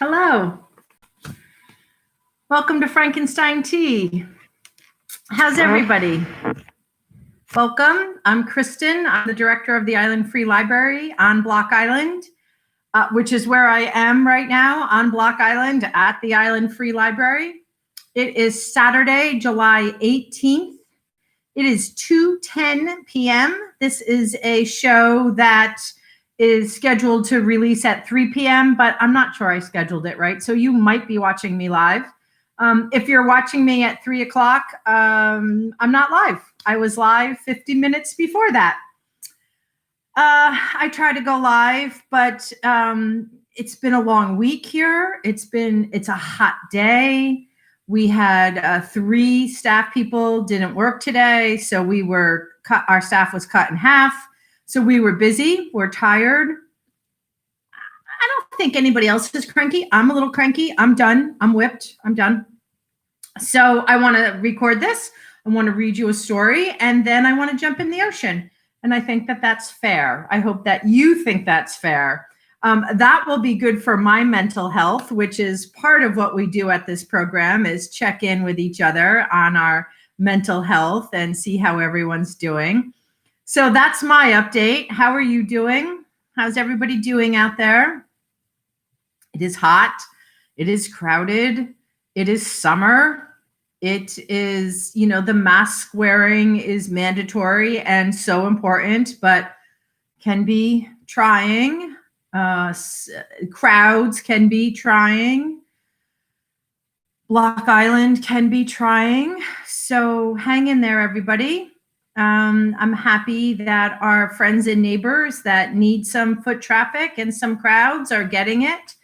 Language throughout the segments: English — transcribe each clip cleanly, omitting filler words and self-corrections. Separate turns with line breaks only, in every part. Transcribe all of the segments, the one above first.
Hello. Welcome to Frankenstein Tea. How's everybody? Welcome. I'm Kristen. I'm the director of the Island Free Library on Block Island, which is where I am right now on Block Island at the Island Free Library. It is Saturday, July 18th. It is 2:10 p.m. This is a show that is scheduled to release at 3 p.m., but I'm not sure I scheduled it right. So you might be watching me live. If you're watching me at 3 o'clock, I'm not live. I was live 50 minutes before that. I try to go live, but it's been a long week here. It's a hot day. We had 3 staff people didn't work today, so our staff was cut in half. So we were busy. We're tired. I don't think anybody else is cranky. I'm a little cranky. I'm done. I'm whipped. I'm done. So I want to record this. I want to read you a story, and then I want to jump in the ocean. And I think that that's fair. I hope that you think that's fair. That will be good for my mental health, which is part of what we do at this program, is check in with each other on our mental health and see how everyone's doing. So that's my update. How are you doing? How's everybody doing out there? It is hot. It is crowded. It is summer. It is, the mask wearing is mandatory and so important, but can be trying. Crowds can be trying. Block Island can be trying. So hang in there, everybody. I'm happy that our friends and neighbors that need some foot traffic and some crowds are getting it.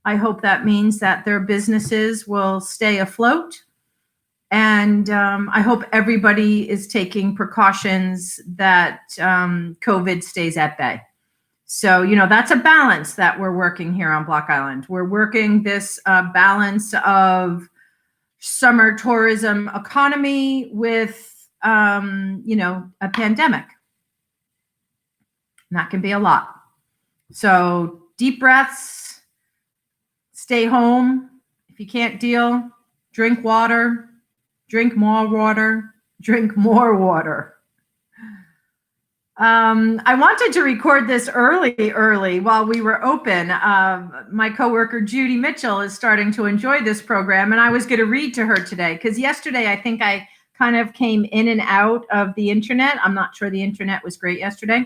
I hope that means that their businesses will stay afloat. And I hope everybody is taking precautions that COVID stays at bay. So, that's a balance that we're working here on Block Island. We're working this balance of summer tourism economy with a pandemic. And that can be a lot. So deep breaths, stay home. If you can't deal, drink water, drink more water, drink more water. I wanted to record this early while we were open. My coworker, Judy Mitchell, is starting to enjoy this program, and I was going to read to her today because yesterday I think I kind of came in and out of the internet. I'm not sure the internet was great yesterday,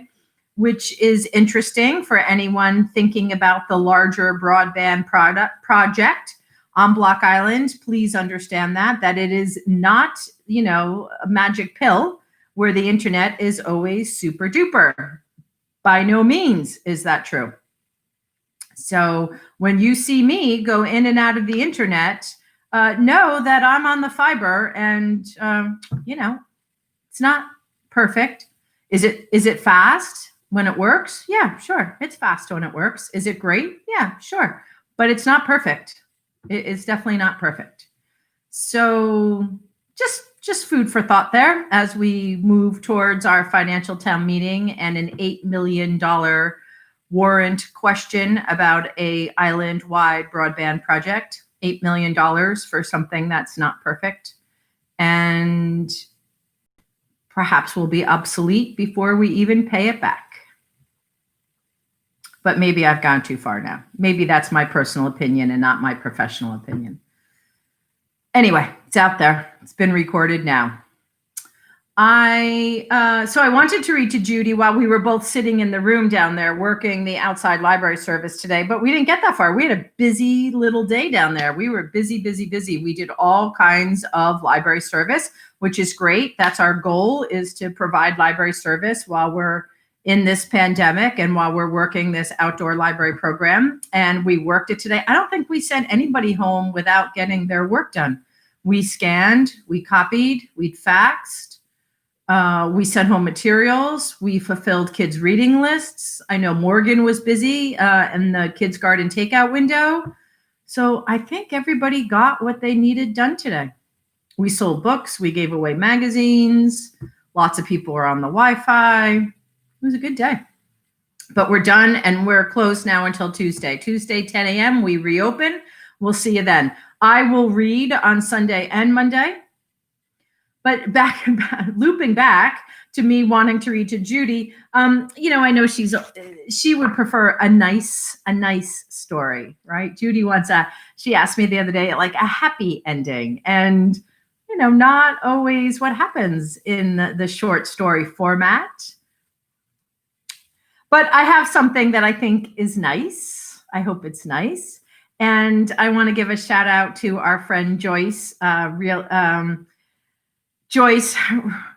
which is interesting for anyone thinking about the larger broadband project on Block Island. Please understand that it is not, a magic pill where the internet is always super duper. By no means is that true. So when you see me go in and out of the internet, know that I'm on the fiber, and it's not perfect. Is it fast when it works? Yeah, sure. It's fast when it works. Is it great? Yeah, sure. But it's not perfect. It's definitely not perfect. So just food for thought there as we move towards our financial town meeting and an $8 million warrant question about a island-wide broadband project. $8 million for something that's not perfect and perhaps will be obsolete before we even pay it back. But maybe I've gone too far now. Maybe that's my personal opinion and not my professional opinion. Anyway, it's out there. It's been recorded now. So I wanted to read to Judy while we were both sitting in the room down there working the outside library service today, but we didn't get that far. We had a busy little day down there. We were busy. We did all kinds of library service, which is great. That's our goal, is to provide library service while we're in this pandemic and while we're working this outdoor library program. And we worked it today. I don't think we sent anybody home without getting their work done. We scanned, we copied, we faxed. We sent home materials. We fulfilled kids' reading lists. I know Morgan was busy in the kids' garden takeout window. So I think everybody got what they needed done today. We sold books. We gave away magazines. Lots of people were on the Wi-Fi. It was a good day. But we're done and we're closed now until Tuesday. Tuesday, 10 a.m., we reopen. We'll see you then. I will read on Sunday and Monday. But looping back to me wanting to read to Judy, I know she would prefer a nice story, right? Judy she asked me the other day, like a happy ending, and not always what happens in the short story format. But I have something that I think is nice. I hope it's nice. And I want to give a shout out to our friend Joyce, Joyce,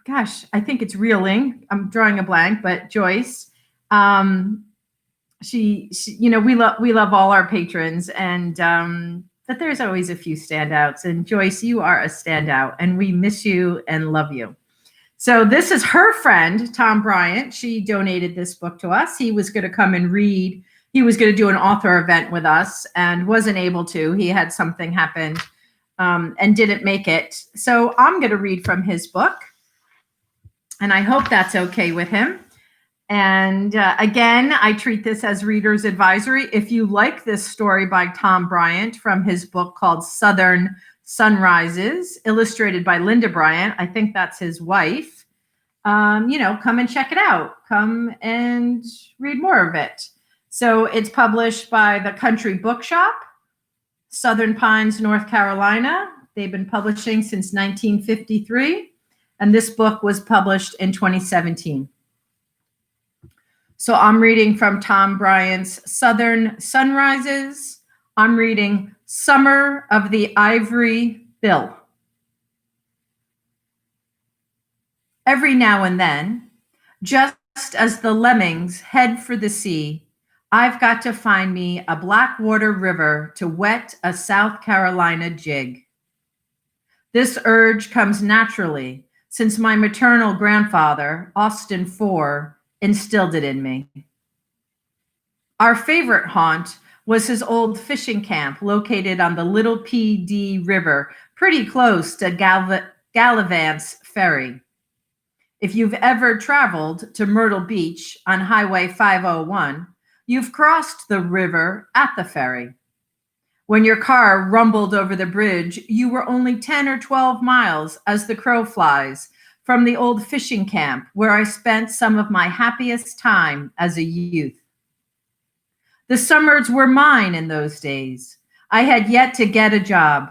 gosh, I think it's Reeling. I'm drawing a blank, but Joyce, she we love all our patrons, and but there's always a few standouts. And Joyce, you are a standout, and we miss you and love you. So this is her friend, Tom Bryant. She donated this book to us. He was going to come and read. He was going to do an author event with us and wasn't able to. He had something happen. And didn't make it. So I'm going to read from his book, and I hope that's okay with him. And again, I treat this as reader's advisory. If you like this story by Tom Bryant from his book called Southern Sunrises, illustrated by Linda Bryant, I think that's his wife, come and check it out. Come and read more of it. So it's published by the Country Bookshop, Southern Pines, North Carolina. They've been publishing since 1953, and this book was published in 2017. So I'm reading from Tom Bryant's Southern Sunrises. I'm reading Summer of the Ivory Bill. Every now and then, just as the lemmings head for the sea, I've got to find me a Blackwater river to wet a South Carolina jig. This urge comes naturally since my maternal grandfather, Austin IV, instilled it in me. Our favorite haunt was his old fishing camp located on the Little P.D. River, pretty close to Gallivant's Ferry. If you've ever traveled to Myrtle Beach on Highway 501, you've crossed the river at the ferry. When your car rumbled over the bridge, you were only 10 or 12 miles as the crow flies from the old fishing camp where I spent some of my happiest time as a youth. The summers were mine in those days. I had yet to get a job.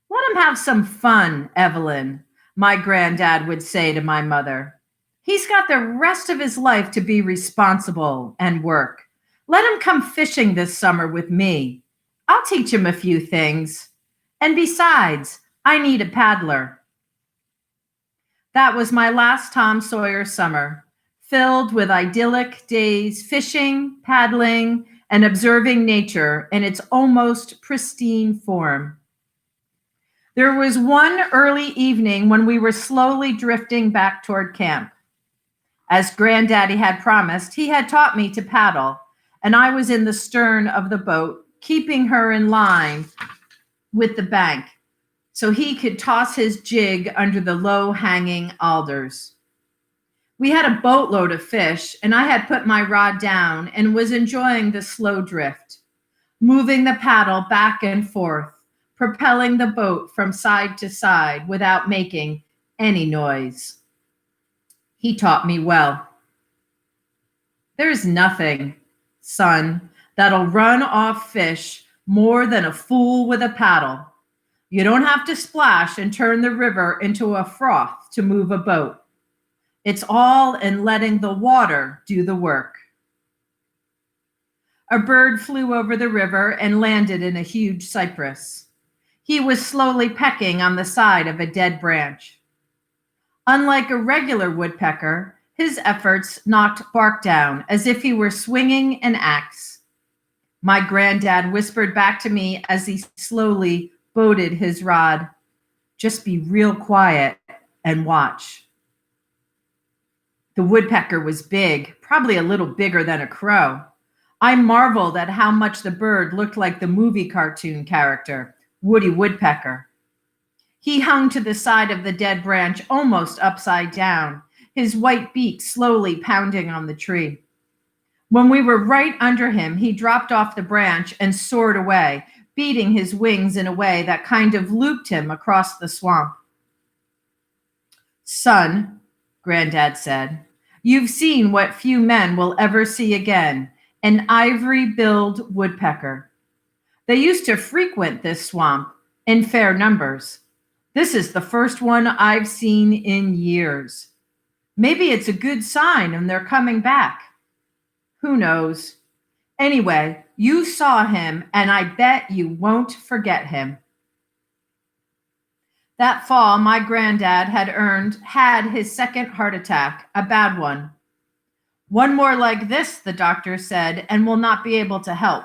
Let him have some fun, Evelyn, my granddad would say to my mother. He's got the rest of his life to be responsible and work. Let him come fishing this summer with me. I'll teach him a few things. And besides, I need a paddler. That was my last Tom Sawyer summer, filled with idyllic days fishing, paddling, and observing nature in its almost pristine form. There was one early evening when we were slowly drifting back toward camp. As Granddaddy had promised, he had taught me to paddle, and I was in the stern of the boat, keeping her in line with the bank so he could toss his jig under the low-hanging alders. We had a boatload of fish, and I had put my rod down and was enjoying the slow drift, moving the paddle back and forth, propelling the boat from side to side without making any noise. He taught me well. There's nothing, son, that'll run off fish more than a fool with a paddle. You don't have to splash and turn the river into a froth to move a boat. It's all in letting the water do the work. A bird flew over the river and landed in a huge cypress. He was slowly pecking on the side of a dead branch. Unlike a regular woodpecker, his efforts knocked bark down as if he were swinging an axe. My granddad whispered back to me as he slowly boated his rod, "Just be real quiet and watch." The woodpecker was big, probably a little bigger than a crow. I marveled at how much the bird looked like the movie cartoon character, Woody Woodpecker. He hung to the side of the dead branch almost upside down, his white beak slowly pounding on the tree. When we were right under him, he dropped off the branch and soared away, beating his wings in a way that kind of looped him across the swamp. Son, Granddad said, you've seen what few men will ever see again, an ivory-billed woodpecker. They used to frequent this swamp in fair numbers. This is the first one I've seen in years. Maybe it's a good sign and they're coming back. Who knows? Anyway, you saw him, and I bet you won't forget him. That fall, my granddad had his second heart attack, a bad one. One more like this, the doctor said, and will not be able to help.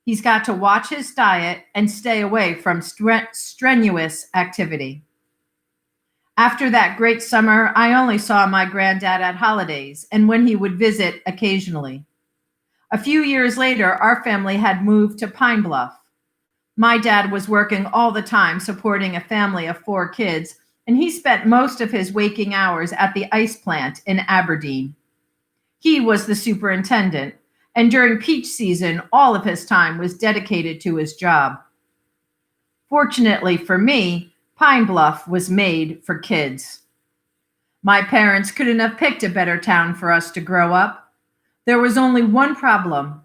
He's got to watch his diet and stay away from strenuous activity. After that great summer, I only saw my granddad at holidays and when he would visit occasionally. A few years later, our family had moved to Pine Bluff. My dad was working all the time supporting a family of 4 kids, and he spent most of his waking hours at the ice plant in Aberdeen. He was the superintendent, and during peach season, all of his time was dedicated to his job. Fortunately for me, Pine Bluff was made for kids. My parents couldn't have picked a better town for us to grow up. There was only one problem.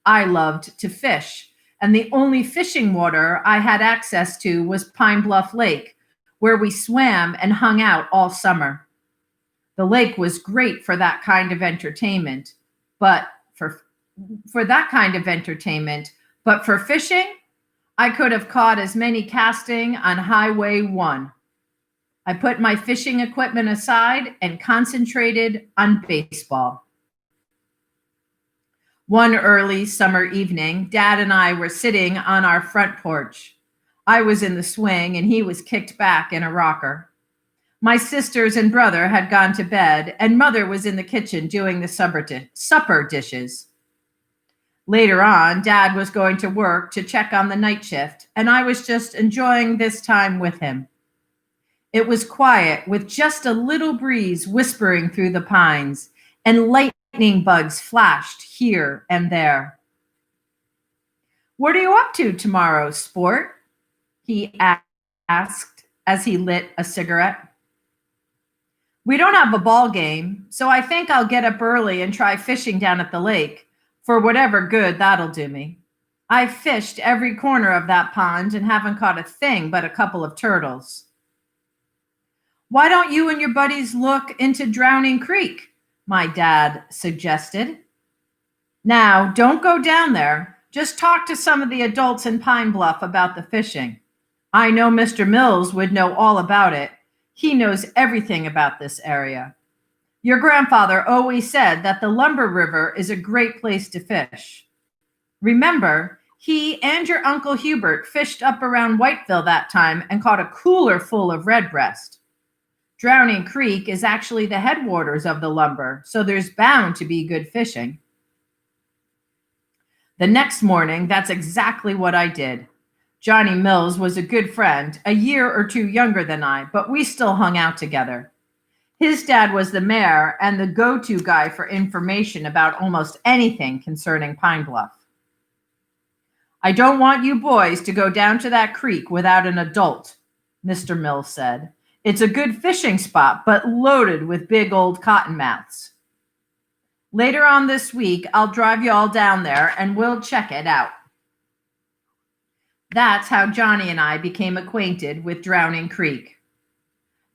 I loved to fish, and the only fishing water I had access to was Pine Bluff Lake, where we swam and hung out all summer. The lake was great for that kind of entertainment, but for fishing, I could have caught as many casting on Highway 1. I put my fishing equipment aside and concentrated on baseball. One early summer evening, Dad and I were sitting on our front porch. I was in the swing and he was kicked back in a rocker. My sisters and brother had gone to bed, and Mother was in the kitchen doing the supper dishes. Later on, Dad was going to work to check on the night shift, and I was just enjoying this time with him. It was quiet, with just a little breeze whispering through the pines, and lightning bugs flashed here and there. "What are you up to tomorrow, sport?" he asked as he lit a cigarette. "We don't have a ball game, so I think I'll get up early and try fishing down at the lake, for whatever good that'll do me. I've fished every corner of that pond and haven't caught a thing but a couple of turtles." "Why don't you and your buddies look into Drowning Creek?" my dad suggested. "Now, don't go down there. Just talk to some of the adults in Pine Bluff about the fishing. I know Mr. Mills would know all about it. He knows everything about this area. Your grandfather always said that the Lumber River is a great place to fish. Remember, he and your Uncle Hubert fished up around Whiteville that time and caught a cooler full of redbreast. Drowning Creek is actually the headwaters of the Lumber, so there's bound to be good fishing." The next morning, that's exactly what I did. Johnny Mills was a good friend, a year or 2 younger than I, but we still hung out together. His dad was the mayor and the go-to guy for information about almost anything concerning Pine Bluff. "I don't want you boys to go down to that creek without an adult," Mr. Mills said. "It's a good fishing spot, but loaded with big old cottonmouths. Later on this week, I'll drive you all down there and we'll check it out." That's how Johnny and I became acquainted with Drowning Creek.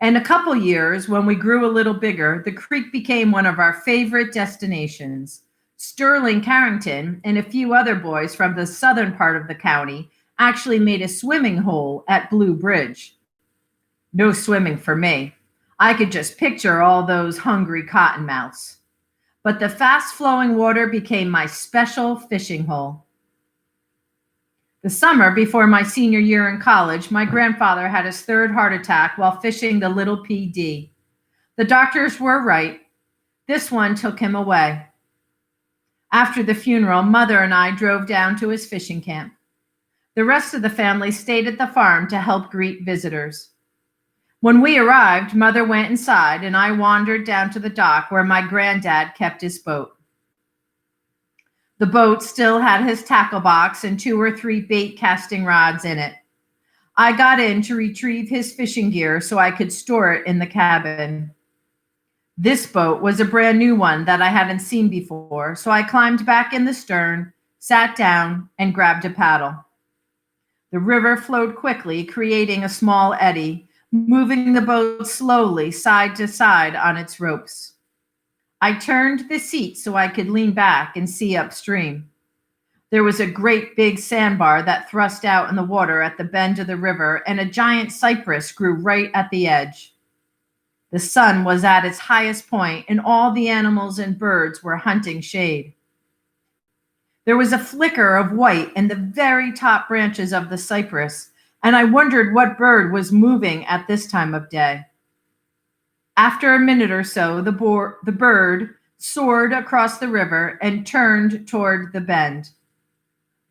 In a couple years, when we grew a little bigger, the creek became one of our favorite destinations. Sterling Carrington and a few other boys from the southern part of the county actually made a swimming hole at Blue Bridge. No swimming for me. I could just picture all those hungry cottonmouths. But the fast-flowing water became my special fishing hole. The summer before my senior year in college, my grandfather had his 3rd heart attack while fishing the Little PD. The doctors were right. This one took him away. After the funeral, Mother and I drove down to his fishing camp. The rest of the family stayed at the farm to help greet visitors. When we arrived, Mother went inside and I wandered down to the dock where my granddad kept his boat. The boat still had his tackle box and 2 or 3 bait casting rods in it. I got in to retrieve his fishing gear so I could store it in the cabin. This boat was a brand new one that I hadn't seen before, so I climbed back in the stern, sat down, and grabbed a paddle. The river flowed quickly, creating a small eddy, moving the boat slowly side to side on its ropes. I turned the seat so I could lean back and see upstream. There was a great big sandbar that thrust out in the water at the bend of the river, and a giant cypress grew right at the edge. The sun was at its highest point, and all the animals and birds were hunting shade. There was a flicker of white in the very top branches of the cypress, and I wondered what bird was moving at this time of day. After a minute or so, the bird soared across the river and turned toward the bend.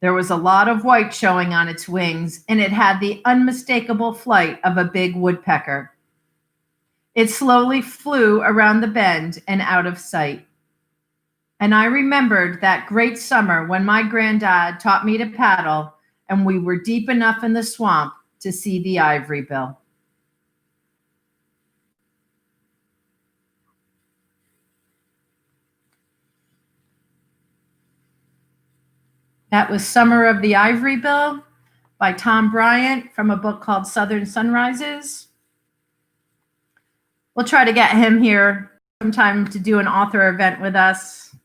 There was a lot of white showing on its wings, and it had the unmistakable flight of a big woodpecker. It slowly flew around the bend and out of sight. And I remembered that great summer when my granddad taught me to paddle, and we were deep enough in the swamp to see the ivory bill. That was Summer of the Ivory Bill by Tom Bryant from a book called Southern Sunrises. We'll try to get him here sometime to do an author event with us.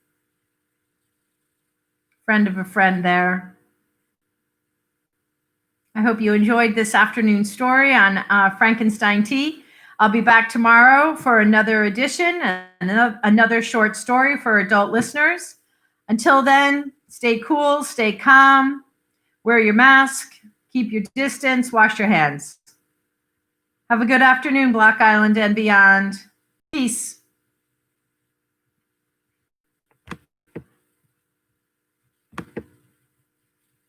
Friend of a friend there. I hope you enjoyed this afternoon's story on Frankenstein Tea. I'll be back tomorrow for another edition and another short story for adult listeners. Until then, stay cool, stay calm, wear your mask, keep your distance, wash your hands. Have a good afternoon, Block Island and beyond. Peace.